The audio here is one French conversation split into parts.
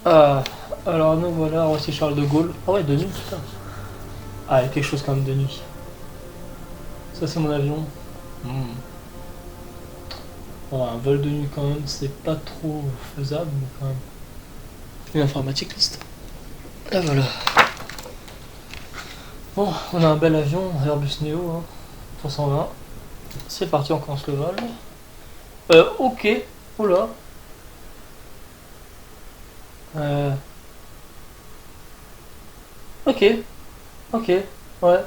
Ah, alors nous voilà, voici Charles de Gaulle. Ah ouais, de nuit, putain. Ah, il y a quelque chose quand même de nuit. Ça, c'est mon avion. Hmm. Bon, un vol de nuit quand même, c'est pas trop faisable, mais quand même. Une informatique liste. Là voilà. Bon, on a un bel avion, Airbus Neo, hein, 320. C'est parti, on commence le vol. Ok. Oula. Euh, ok. Ok. Ouais.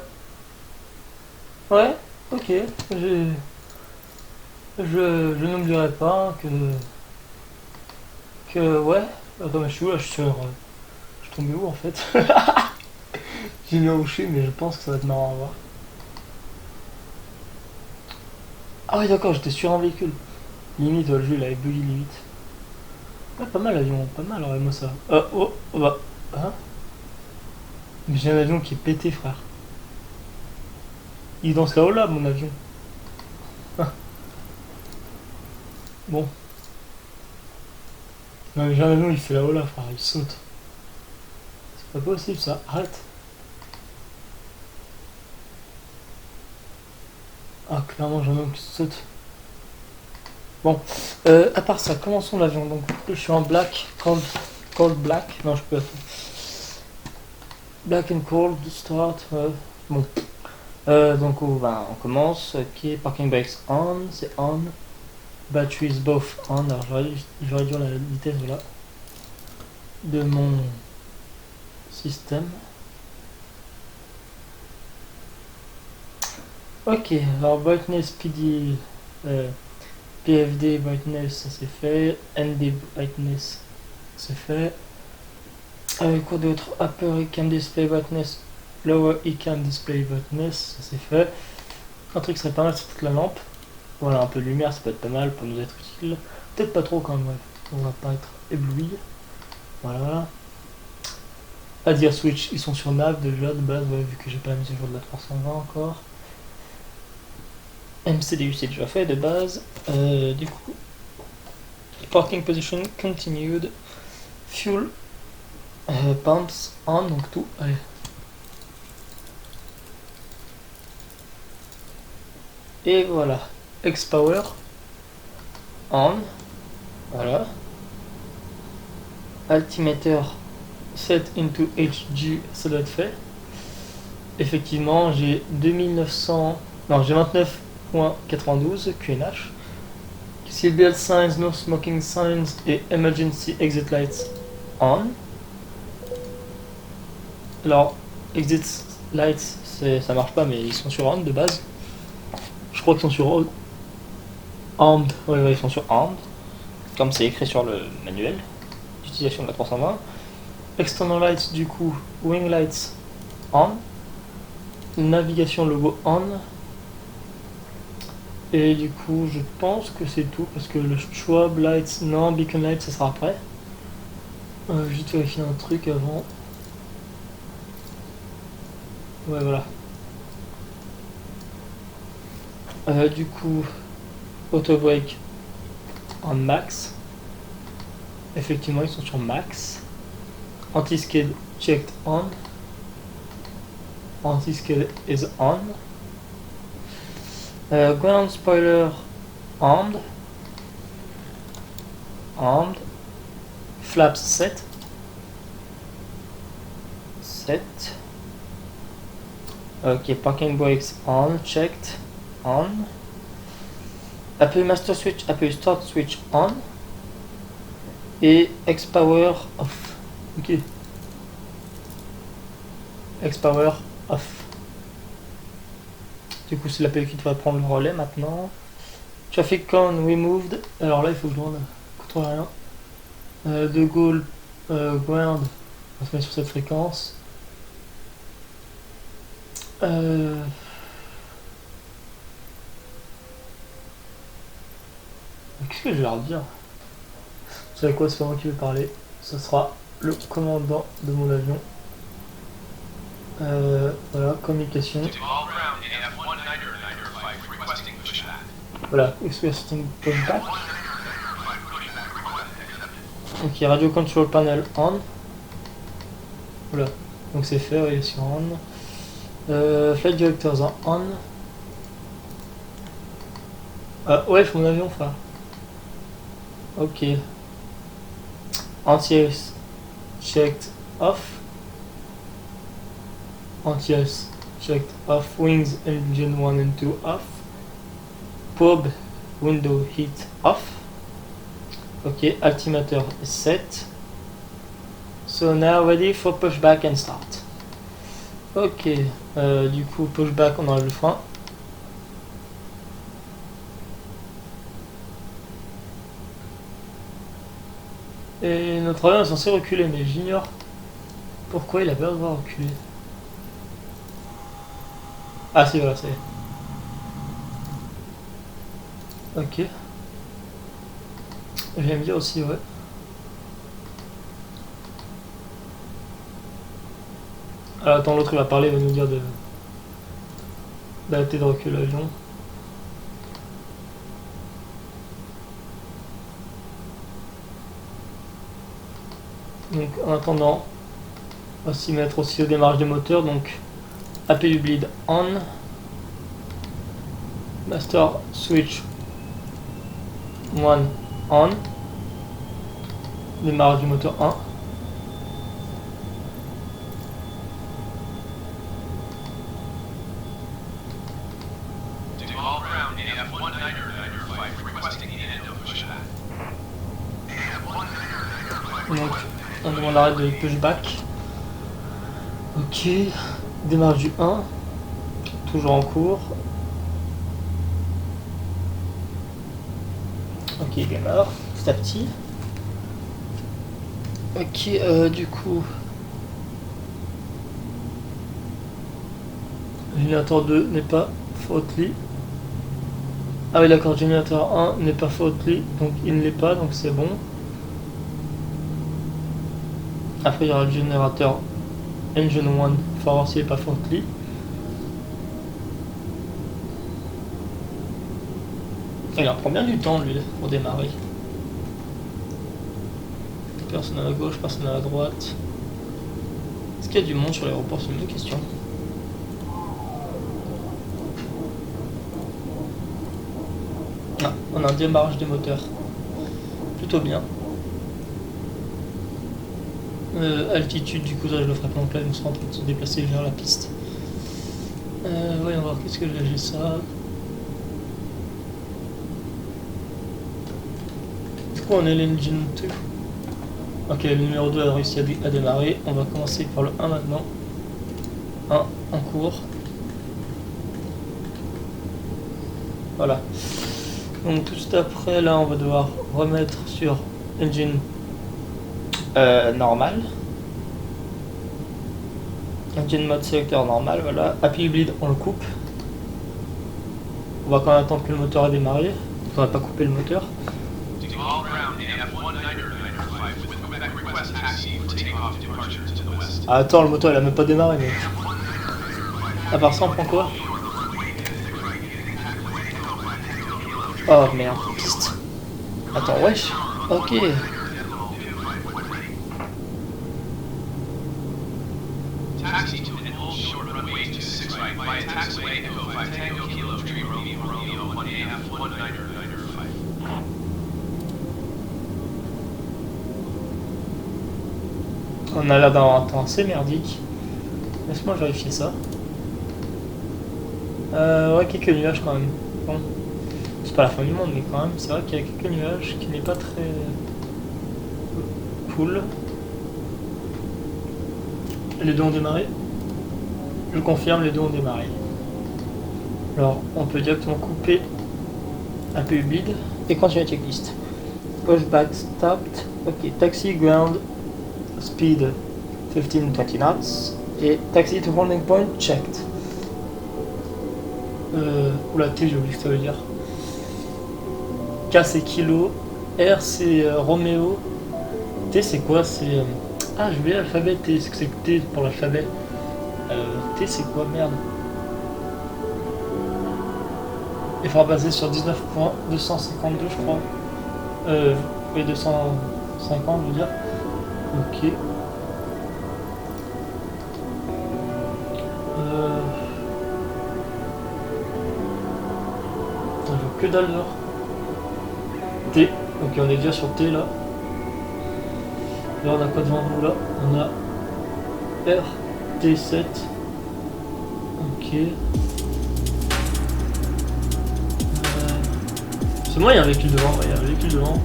Ouais. Ok. Je, je n'oublierai pas que ouais. Attends, mais je suis où là? Je suis tombé où en fait? J'ai mis où je suis, mais je pense que ça va être marrant à voir. Ah oui, d'accord, j'étais sur un véhicule. Limite, ouais, le jeu il avait buggy limite. Ouais, pas mal l'avion, pas mal, ouais, moi ça. Oh, bah. Hein? Mais j'ai un avion qui est pété, frère. Il danse là-haut là, mon avion. Ah, bon. Non, mais j'ai un avion, il fait là-haut là, frère, il saute. C'est pas possible ça, arrête. Ah, clairement, j'ai un avion qui saute. Bon, à part ça, commençons l'avion. Donc, je suis en black, cold black. Non, je peux. Black and cold, start. Bon, donc, ben, on commence. Ok, parking brakes on, c'est on. Batteries both on. Alors, j'aurais dû la vitesse, voilà, de mon système. Ok, alors brightness PD, PFD brightness, ça c'est fait. ND brightness, c'est fait. Quoi d'autre? Upper Icam Display Brightness, Lower Icam Display Brightness, ça c'est fait. Un truc qui serait pas mal, c'est toute la lampe. Voilà, un peu de lumière, ça peut être pas mal pour nous être utile. Peut-être pas trop quand même, ouais. On va pas être ébloui. Voilà. ADIA Switch, ils sont sur nav déjà de base, ouais, vu que j'ai pas la mise à jour de la 320 encore. MCDU c'est déjà fait de base. Du coup, parking position continued. Fuel pumps on, donc tout. Allez. Et voilà. X-Power on. Voilà. Altimeter set into HG, ça doit être fait. Effectivement, j'ai 2900. Non, j'ai 29.92 QNH. Seatbelt signs, no smoking signs et emergency exit lights on. Alors, exit lights, ça marche pas, mais ils sont sur on de base. Je crois qu'ils sont sur armed. Ouais, ils sont sur armed. Comme c'est écrit sur le manuel d'utilisation de la 320. External lights, du coup, wing lights on. Navigation logo on. Et du coup, je pense que c'est tout parce que le strobe lights, non, beacon lights, ça sera après. Juste vérifier un truc avant. Ouais, voilà. Du coup, auto brake en max. Effectivement, ils sont sur max. Anti-skid checked on. Anti-skid is on. Ground spoiler armed. Armed. Flaps set. Set. Ok, parking brakes on, checked. On. Appuyez master switch, appuyez start switch on. Et X-Power off. Ok. X-Power off. Du coup, c'est l'API qui va prendre le relais maintenant. Traffic cone removed. Alors là, il faut que je demande. Contrôle rien. De Gaulle ground. On se met sur cette fréquence. Qu'est-ce que je vais leur dire? Vous savez quoi, c'est pas moi qui vais parler. Ce sera le commandant de mon avion. Voilà, communication. Voilà, experience contact. Ok, radio control panel on. Oula, donc c'est fait, oui, sur on. Flight directors en on. Ouais, mon avion, frère. Ok. Anti-ice checked off. Anti-ice checked off. Wings engine 1 and 2 off. Probe window heat off. Ok, altimeter is set. So now ready for pushback and start. Ok, du coup pushback, on enlève le frein. Et notre avion est censé reculer, mais j'ignore pourquoi il a peur de voir reculer. Ah si, voilà, c'est... Ok. J'aime bien aussi, ouais. Alors attends, l'autre il va parler, il va nous dire d'arrêter de reculer l'avion. Donc en attendant, on va s'y mettre aussi au démarrage des moteurs. Donc APU bleed on. Master switch 1 on. Démarrage du moteur 1. Donc on demande l'arrêt de pushback. Ok, démarrage du 1, toujours en cours. Ok, il démarre petit à petit. Ok, du coup, générateur 2 n'est pas faulty. Ah oui, d'accord, générateur 1 n'est pas faulty, donc il ne l'est pas, donc c'est bon. Après, il y aura le générateur engine 1, il faut voir s'il n'est pas faulty. Il en prend bien du temps, lui, pour démarrer. Personne à la gauche, personne à la droite. Est-ce qu'il y a du monde sur l'aéroport? C'est une bonne question. Ah, on a un démarrage des moteurs. Plutôt bien. Altitude, du coup, ça je le ferai pendant que l'avion sera en train de se déplacer vers la piste. Voyons voir, qu'est-ce que j'ai ça. Du coup, on est l'engine 2. Ok, le numéro 2 a réussi à démarrer. On va commencer par le 1 maintenant. 1 en cours. Voilà. Donc tout juste après, là, on va devoir remettre sur engine normal. Engine mode sélecteur normal, voilà. APU bleed, on le coupe. On va quand même attendre que le moteur a démarré. On va pas couper le moteur. Ah, attends, le moteur il a même pas démarré, mais. À part ça, on prend quoi? Oh merde, piste. Attends, wesh. Ok. On a l'air d'avoir un temps assez merdique. Laisse-moi vérifier ça. Ouais, quelques nuages quand même. Bon. C'est pas la fin du monde, mais quand même, c'est vrai qu'il y a quelques nuages qui n'est pas très cool. Les deux ont démarré. Je confirme, les deux ont démarré. Alors, on peut directement couper APU bleed et continuer la checklist. Pushback stopped. Ok, taxi ground speed 15-20 knots et taxi to holding point checked. Oula, T, j'ai oublié ce que ça veut dire. K c'est kilo, R c'est Roméo, T c'est quoi? C'est. Ah, j'ai oublié l'alphabet T, ce que c'est que T pour l'alphabet. T c'est quoi? Merde. Il faudra passer sur 19.252, je crois. Oui, 200. 50 je veux dire. Ok. On joue que dalle dehors. T. Ok, on est déjà sur T là. Là on a quoi devant nous là? On a R, T7. Ok. C'est moi, il y a un véhicule devant. Ouais, il y a un véhicule devant.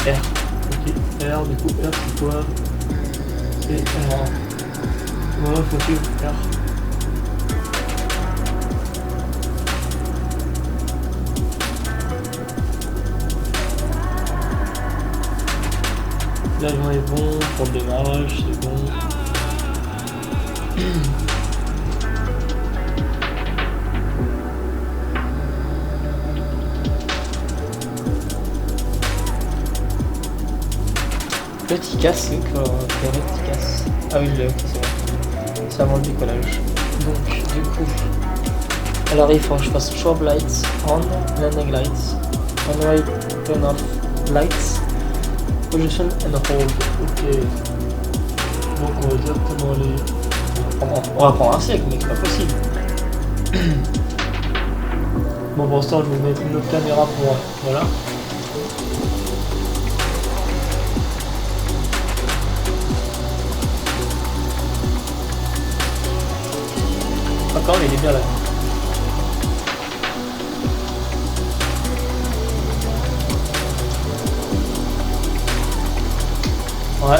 R. Ok. R, du coup, R c'est quoi? C'est R. Voilà, faut suivre R. L'avion est bon pour le démarrage, c'est bon. Petit casse, c'est quoi? Petit casse. Ah oui, c'est bon. C'est avant le décollage. Donc, du coup, alors il faut que je fasse strobe lights on, landing lights, on right, turn off lights, position and hold. Ok. Donc on va directement aller. On va prendre un siècle, mais c'est pas possible. Bon, pour l'instant, je vais vous mettre une autre caméra pour. Voilà. Encore, mais il est bien là. Ouais.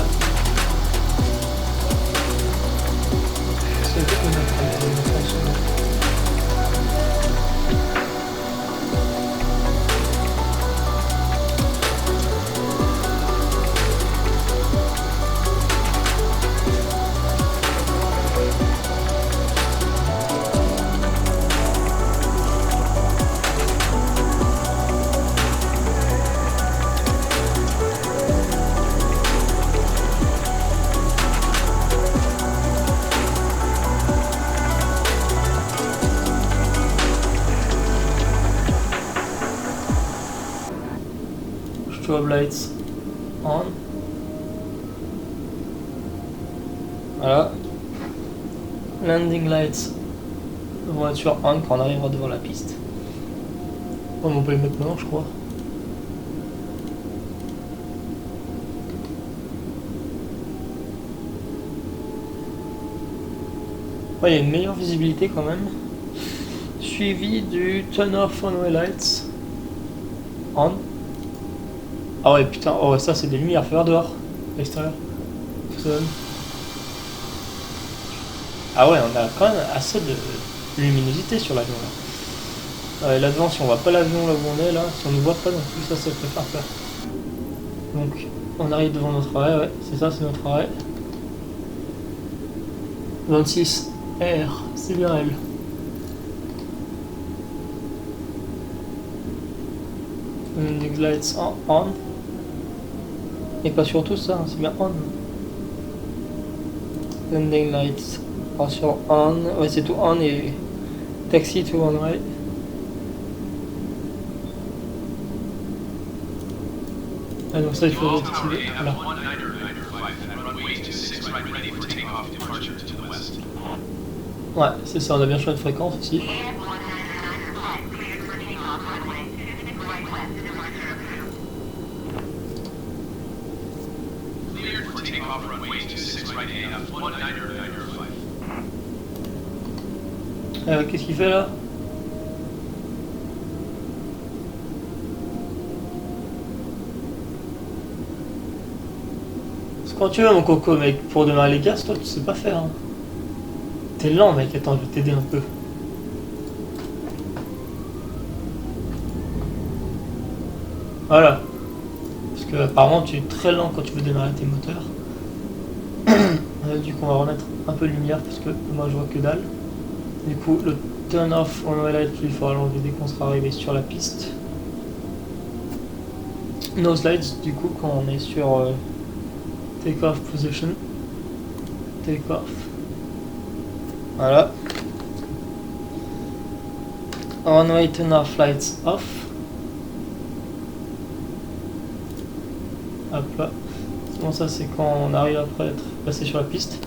C'est que strobe lights on. Voilà. Landing lights voiture on quand on arrivera devant la piste. On peut les mettre maintenant, je crois. Ouais, il y a une meilleure visibilité quand même. Suivi du turn off runway lights on. Ah ouais, putain, oh ouais, ça c'est des lumières, fais voir dehors, à l'extérieur. Ah ouais, on a quand même assez de luminosité sur l'avion là. Là devant, si on voit pas l'avion là où on est là, si on ne voit pas non plus, ça peut faire peur. Donc on arrive devant notre arrêt, ouais, c'est ça, c'est notre arrêt. 26 R, c'est bien elle. Landing lights on. Et pas surtout ça, c'est bien on. Landing lights sur on. Ouais, c'est tout on et taxi to on, ouais. Ah donc ça il faut activer. Voilà. Ouais, c'est ça, on a bien choisi de fréquence aussi. Qu'est-ce qu'il fait là? C'est quand tu veux mon coco mec, pour démarrer les gaz, toi tu sais pas faire. Hein. T'es lent mec, attends, je vais t'aider un peu. Voilà. Parce que apparemment tu es très lent quand tu veux démarrer tes moteurs. Du coup on va remettre un peu de lumière parce que moi je vois que dalle. Du coup le turn off on va light, il faudra l'enlever dès qu'on sera arrivé sur la piste. Nose lights du coup quand on est sur take off position. Take off. Voilà. Runway turn off lights off. Hop là. Bon, ça c'est quand on arrive après être passé sur la piste.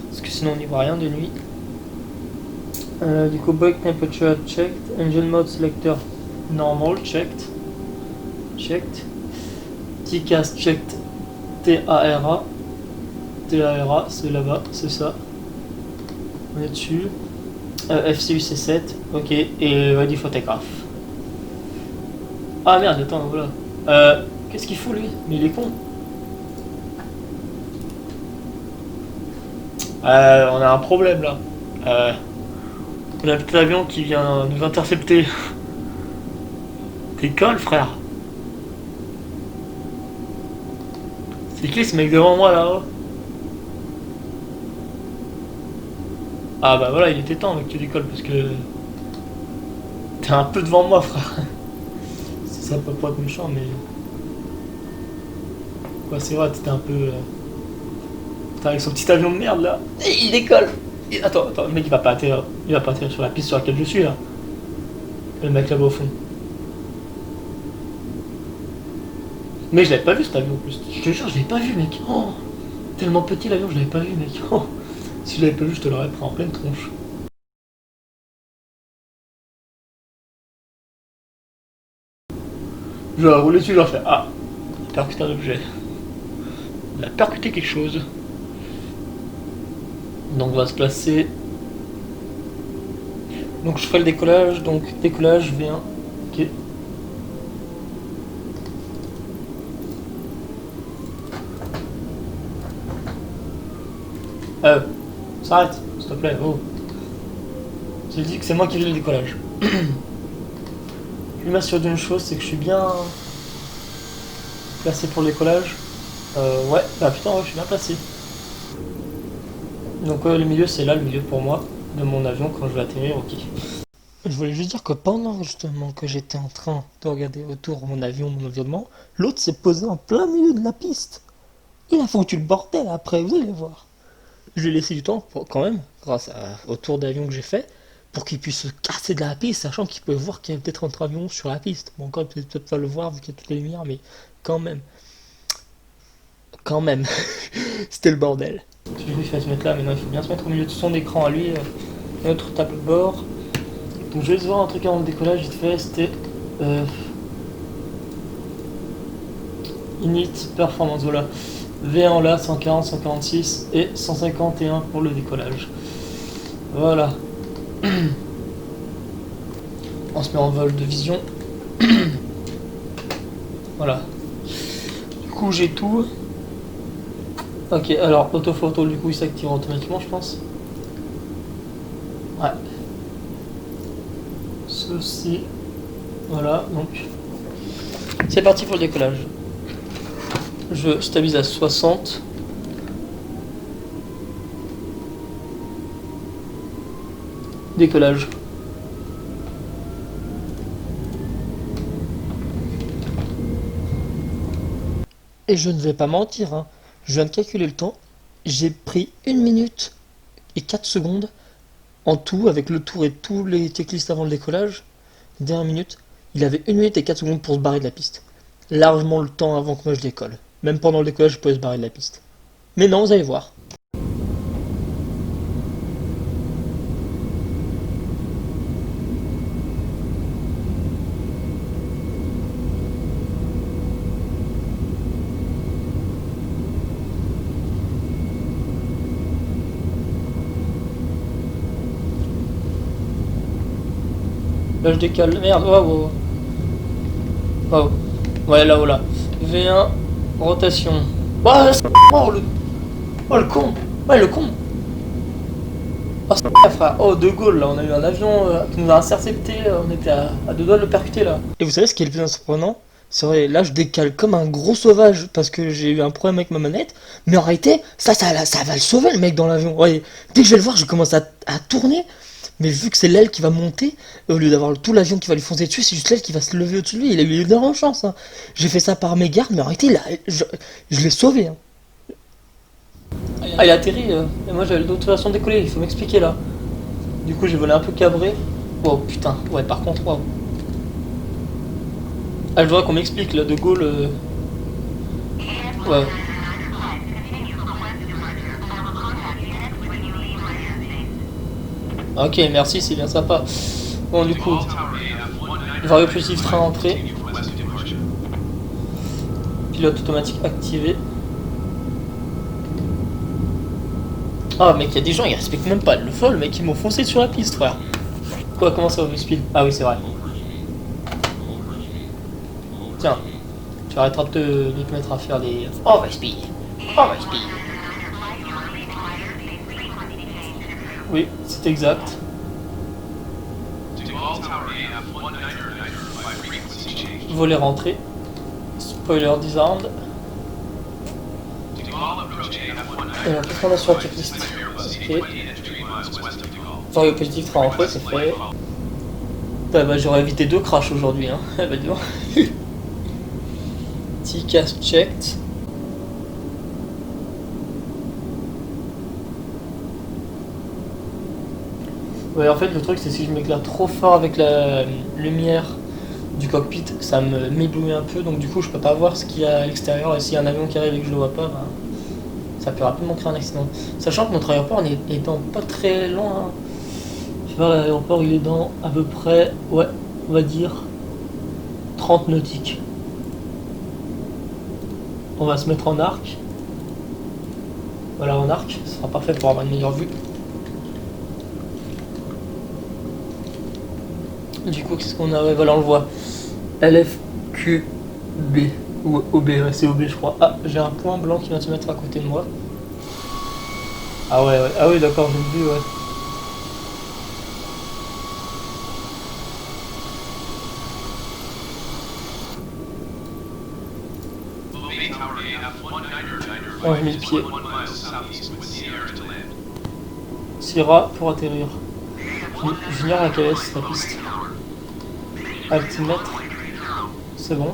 Parce que sinon on n'y voit rien de nuit. Du coup, brake temperature checked. Engine mode selector normal checked. Checked. TCAS checked. TARA. TARA, c'est là-bas, c'est ça. On est dessus. FCU c'est 7. Ok. Et ready photograph. Ah merde, attends, voilà. Qu'est-ce qu'il fout lui? Mais il est con. On a un problème là. On a un petit avion qui vient nous intercepter. T'écoles, frère. C'est qui ce mec devant moi là-haut? Ah bah voilà, il était temps mec que tu décolles parce que t'es un peu devant moi, frère. Ça peut pas être méchant, mais quoi, c'est vrai, t'étais un peu. Putain, avec son petit avion de merde là. Et il décolle. Attends, le mec il va pas atterrir. Il va pas atterrir sur la piste sur laquelle je suis là. Le mec là-bas au fond. Mais je l'avais pas vu cet avion en plus. Je te jure, je l'avais pas vu, mec. Oh, tellement petit l'avion, je l'avais pas vu, mec. Oh, si je l'avais pas vu, je te l'aurais pris en pleine tronche. Je vais rouler dessus, je vais faire ah, il a percuté un objet. Il a percuté quelque chose. Donc on va se placer. Donc je ferai le décollage. Donc décollage V1. Ok. S'arrête, s'il te plaît. Oh. J'ai dit que c'est moi qui fais le décollage. Je m'assure d'une chose, c'est que je suis bien placé pour le décollage. Ouais, bah putain, ouais, je suis bien placé. Donc le milieu, c'est là le milieu pour moi de mon avion quand je vais atterrir, ok. Je voulais juste dire que pendant justement que j'étais en train de regarder autour mon avion, mon environnement, l'autre s'est posé en plein milieu de la piste. Il a foutu le bordel après, vous allez voir. Je lui ai laissé du temps pour, quand même, au tour d'avion que j'ai fait, pour qu'il puisse se casser de la piste, sachant qu'il pouvait voir qu'il y avait peut-être un autre avion sur la piste. Bon, encore il peut peut-être pas le voir vu qu'il y a toutes les lumières, mais quand même. Quand même. C'était le bordel. J'ai cru qu'il fallait se mettre là, mais non, il faut bien se mettre au milieu de son écran à lui, notre tableau de bord. Donc je vais te voir un truc avant le décollage, vite fait, c'était init performance, voilà. V1 là, 140, 146 et 151 pour le décollage. Voilà. On se met en vol de vision. Voilà. Du coup j'ai tout. Ok, alors autophoto du coup il s'active automatiquement je pense. Ouais. Ceci. Voilà, donc. C'est parti pour le décollage. Je stabilise à 60. Décollage. Et je ne vais pas mentir, hein. Je viens de calculer le temps. J'ai pris 1 minute et 4 secondes en tout, avec le tour et tous les checklists avant le décollage. Dernière minute, il avait 1 minute et 4 secondes pour se barrer de la piste. Largement le temps avant que moi je décolle. Même pendant le décollage, je pouvais se barrer de la piste. Mais non, vous allez voir. Là je décale. Merde, waouh. Waouh. Ouais, là, voilà. V1, rotation. Oh le con. Ouais, le con. Oh, c'est frère. Oh, De Gaulle, là, on a eu un avion qui nous a intercepté. On était à deux doigts de le percuter, là. Et vous savez ce qui est le plus surprenant? C'est vrai, là, je décale comme un gros sauvage parce que j'ai eu un problème avec ma manette. Mais en réalité, ça va le sauver, le mec, dans l'avion. Ouais, dès que je vais le voir, je commence à tourner. Mais vu que c'est l'aile qui va monter, au lieu d'avoir tout l'avion qui va lui foncer dessus, c'est juste l'aile qui va se lever au-dessus de lui. Il a eu énormément de chance. Hein. J'ai fait ça par mégarde, mais en réalité, là, je l'ai sauvé. Hein. Ah, il a atterri. Et moi, j'avais d'autres façons de décoller. Il faut m'expliquer là. Du coup, j'ai volé un peu cabré. Oh putain. Ouais, par contre, waouh. Ah, je voudrais qu'on m'explique là, De Gaulle. Ouais. Ok, merci, c'est bien sympa. Bon, du coup, vario positif train entrée. Pilote automatique activé. Ah, mec, il y a des gens, ils respectent même pas le vol, mec, ils m'ont foncé sur la piste, frère. Quoi, comment ça, speed? Ah oui, c'est vrai. Tiens, tu arrêteras de te mettre à faire des overspeed. Overspeed. Oui, c'est exact. Volet rentré. Spoiler disarmed. Alors, qu'est-ce qu'on a sur la checklist? Ok. Vario positif sera rentré, c'est fait. Bah, j'aurais évité 2 crashs aujourd'hui, hein. Bah, dis donc. TCAS checked. Ouais, en fait, le truc, c'est si je m'éclaire trop fort avec la lumière du cockpit, ça me m'éblouit un peu, donc du coup, je peux pas voir ce qu'il y a à l'extérieur, et s'il y a un avion qui arrive et que je le vois pas, bah, ça peut rapidement créer un accident. Sachant que notre aéroport est dans pas très loin. Je sais pas, l'aéroport, il est dans à peu près, ouais, on va dire 30 nautiques. On va se mettre en arc. Voilà, en arc, ce sera parfait pour avoir une meilleure vue. Du coup, qu'est-ce qu'on a? Ouais, voilà, on le voit. LFQB. Ou OB, ouais, c'est OB, je crois. Ah, j'ai un point blanc qui vient de se mettre à côté de moi. Ah ouais, ouais. Ah oui, d'accord, j'ai vu, ouais. Oh, j'ai mis le pied. Sierra pour atterrir. J'ignore laquelle est la piste. Altimètre. C'est bon.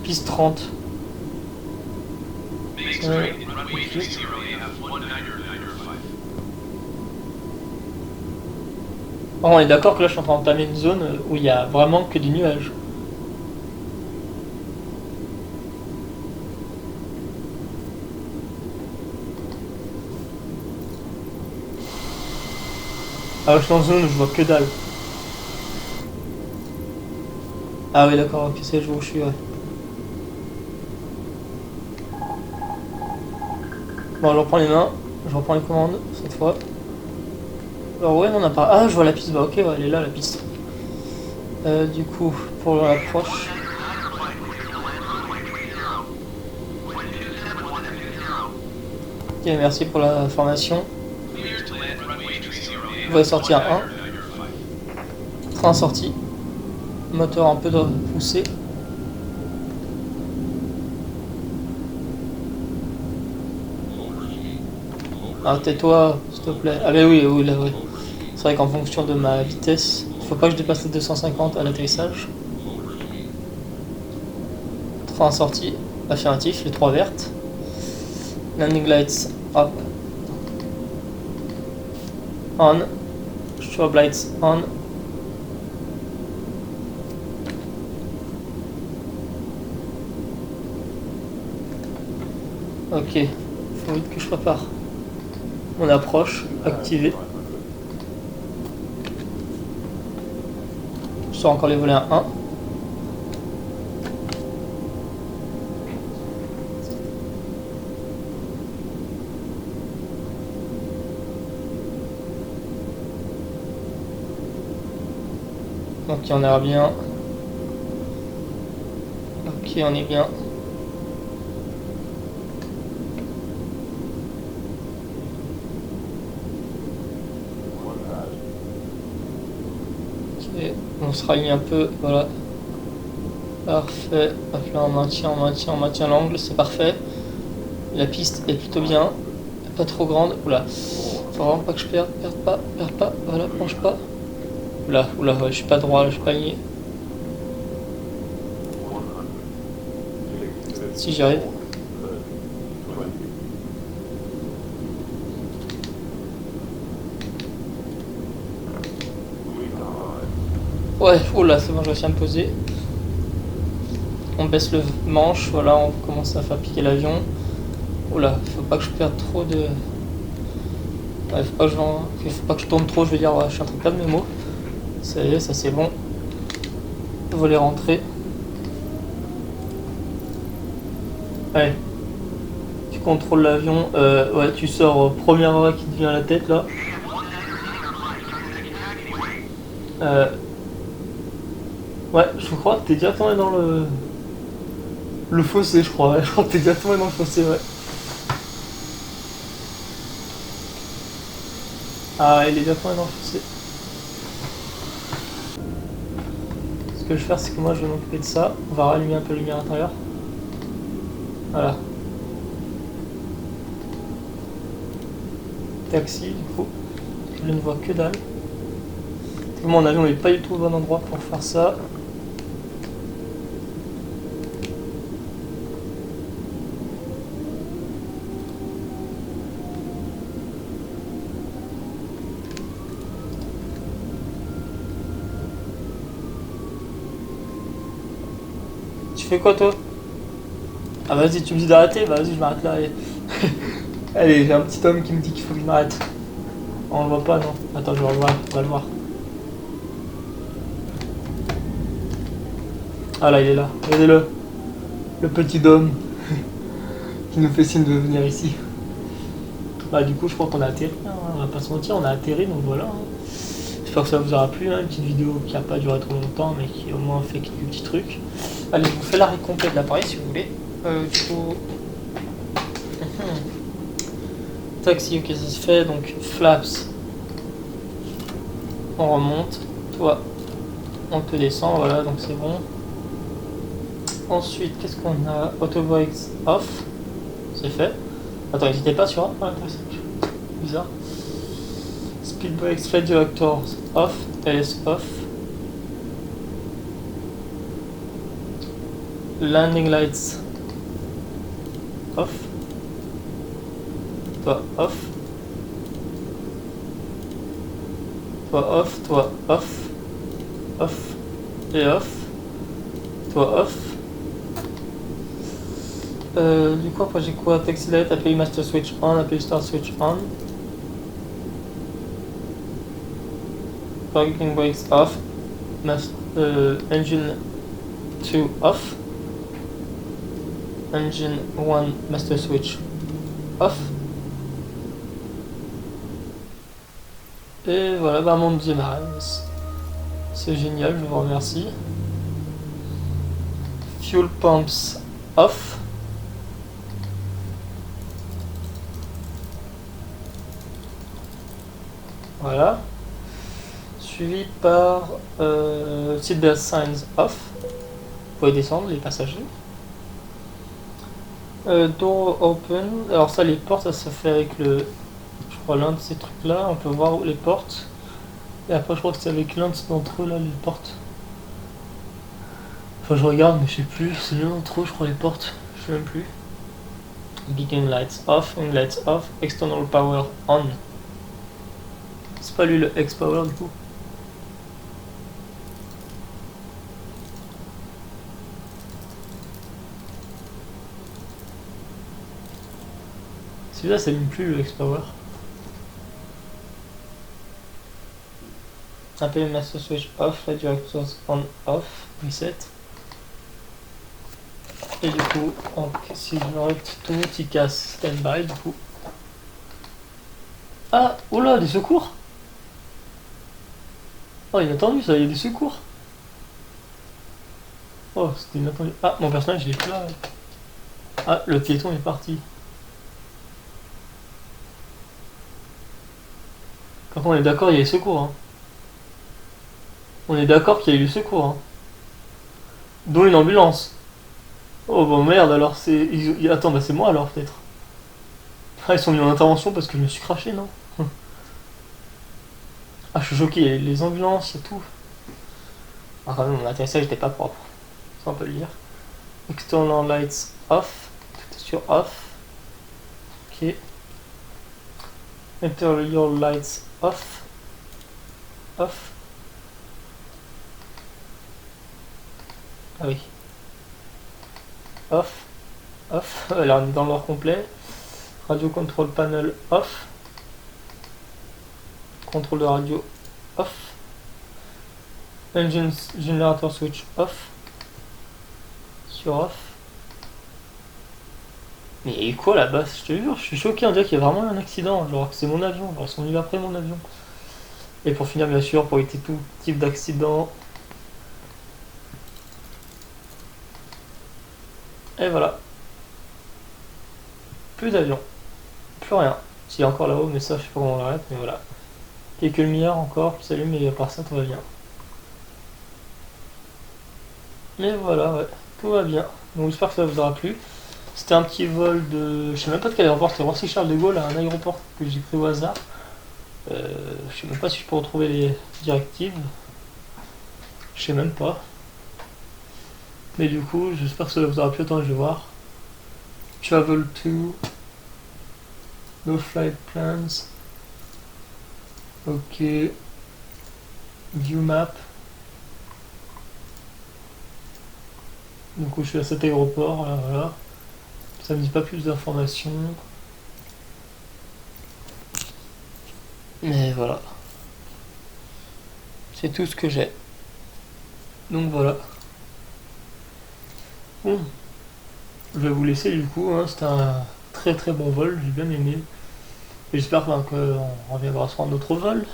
Piste 30. Oh, on est d'accord que là je suis en train d'entamer une zone où il y a vraiment que des nuages. Ah, je suis dans une zone où je vois que dalle. Ah oui, d'accord, ok, c'est je vois où je suis, ouais. Bon, je reprends les mains, je reprends les commandes cette fois. Alors ouais, non, on a pas. Ah, je vois la piste, bah ok, ouais, elle est là la piste. Du coup, pour l'approche. Ok, merci pour la formation. Voie sortie à 1. Train sorti. Moteur un peu poussé. Ah, tais-toi, s'il te plaît. Ah, bah oui, oui, là, oui. C'est vrai qu'en fonction de ma vitesse, il faut pas que je dépasse les 250 à l'atterrissage. Train sorti, affirmatif, les 3 vertes. Landing lights up. On. Strobe lights on. Ok, faut vite que je prépare. On approche, activé. Je sors encore les volets à 1. Ok, on a bien. Ok, on est bien. Ok, on se raligne un peu, voilà. Parfait. Hop là, on maintient l'angle, c'est parfait. La piste est plutôt bien. Pas trop grande. Oula. Faut vraiment pas que je perde pas, voilà, penche pas. Oula, oula, ouais, je suis pas droit, je suis pas aligné. Si j'y arrive. Ouais, oula, c'est bon, je réussi à me poser. on baisse le manche, voilà, on commence à faire piquer l'avion. Oula, faut pas que je perde trop de... Ouais, faut pas que je tourne trop, je veux dire, ouais, je suis en train de perdre mes mots. Ça y est, ça c'est bon. Voler rentrer. Allez. Tu contrôles l'avion. Ouais, tu sors première arrêt qui te vient à la tête là. Ouais, je crois que t'es déjà tombé dans le fossé, je crois. Ouais. Je crois que t'es déjà tombé dans le fossé, ouais. Ah, il est déjà tombé dans le fossé. Ce que je vais faire, c'est que moi je vais m'occuper de ça. On va rallumer un peu la lumière intérieure. Voilà. Taxi, du coup. Je ne vois que dalle. Mon avion n'est pas du tout au bon endroit pour faire ça. Tu fais quoi toi? Ah vas-y, tu me dis d'arrêter, bah vas-y, je m'arrête là. Allez, allez, j'ai un petit homme qui me dit qu'il faut que je m'arrête. On le voit pas, non? Attends, je vais le voir, on va le voir. Ah là, il est là, regardez-le. Le petit homme qui nous fait signe de venir ici. Bah du coup, je crois qu'on a atterri, hein, on va pas se mentir, on a atterri, donc voilà. Hein. J'espère que ça vous aura plu, hein, une petite vidéo qui a pas duré trop longtemps, mais qui au moins fait quelques petits trucs. Allez, je vous fais l'arrêt complet de l'appareil si vous voulez. Du coup... Taxi, ok, ça se fait, donc flaps. On remonte, toi, on te descend, voilà, donc c'est bon. Ensuite, qu'est-ce qu'on a? Auto brakes off, c'est fait. Attends, n'hésitez pas sur un, bizarre. Speed brakes, flight directors off, LS off. Landing lights off. Toi off. Toi off, toi off. Off et off. Toi off. Du coup après j'ai quoi? Taxi light, API master switch on, API start switch on. Parking brakes off. Engine 2 off. Engine 1 master switch off. Et voilà, bah mon deuxième arrêt. C'est génial, je vous remercie. Fuel pumps off. Voilà. Suivi par seatbelt signs off. Vous pouvez descendre les passagers. Door open. Alors ça, les portes, ça se fait avec le... Je crois l'un de ces trucs là. On peut voir les portes. Et après je crois que c'est avec l'un d'entre eux là, les portes. Enfin je regarde mais je sais plus. C'est l'un d'entre eux je crois les portes. Je sais même plus. Beacon lights off, wing lights off, external power on. C'est pas lui le X-Power du coup. Celui-là ça s'allume plus le X-Power. APM master switch off, light directors on off, reset. Et du coup, si je m'arrête tout, il casse stand-by du coup. Ah, oh là, des secours. Oh, inattendu ça, il y a des secours. Oh, c'était inattendu. Ah, mon personnage il est plus là. Ah, le piéton est parti. Par contre, on est d'accord, il y a les secours. Hein. On est d'accord qu'il y a eu le secours. Hein. Dont une ambulance. Oh bah merde, alors c'est... Attends, bah c'est moi alors peut-être. Ah, ils sont mis en intervention parce que je me suis craché, non? Ah, je suis choqué, il y a les ambulances, il y a tout. Ah, quand même, mon atterrissage n'était pas propre. Ça, on peut le dire. External lights off. Tout est sur off. Ok. Interior lights off. Off. Ah oui. off, off. Là on est dans l'ordre complet. Radio control panel off. Contrôle de radio off. Engine generator switch off. Sur off. Mais quoi là-bas, je te jure, je suis choqué, on dirait qu'il y a vraiment eu un accident, genre que c'est mon avion, genre ils sont venus après mon avion. Et pour finir bien sûr, pour éviter tout type d'accident. Et voilà. Plus d'avion. Plus rien. S'il y a encore là-haut, mais ça je sais pas comment on l'arrête, mais voilà. Quelques lumières encore qui s'allument, mais à part ça tout va bien. Mais voilà, ouais, tout va bien. Donc j'espère que ça vous aura plu. C'était un petit vol de... Je sais même pas de quel aéroport, c'était Roissy Charles de Gaulle, un aéroport que j'ai pris au hasard. Je sais même pas si je peux retrouver les directives. Je sais même pas. Mais du coup, j'espère que ça vous aura plu. Attends, je vais voir. Travel to... No flight plans. Ok. View map. Donc je suis à cet aéroport, là, voilà. Ça me dit pas plus d'informations. Mais voilà. C'est tout ce que j'ai. Donc voilà. Bon. Je vais vous laisser du coup. Hein. C'était un très très bon vol. J'ai bien aimé. Et j'espère qu'on reviendra sur un autre vol.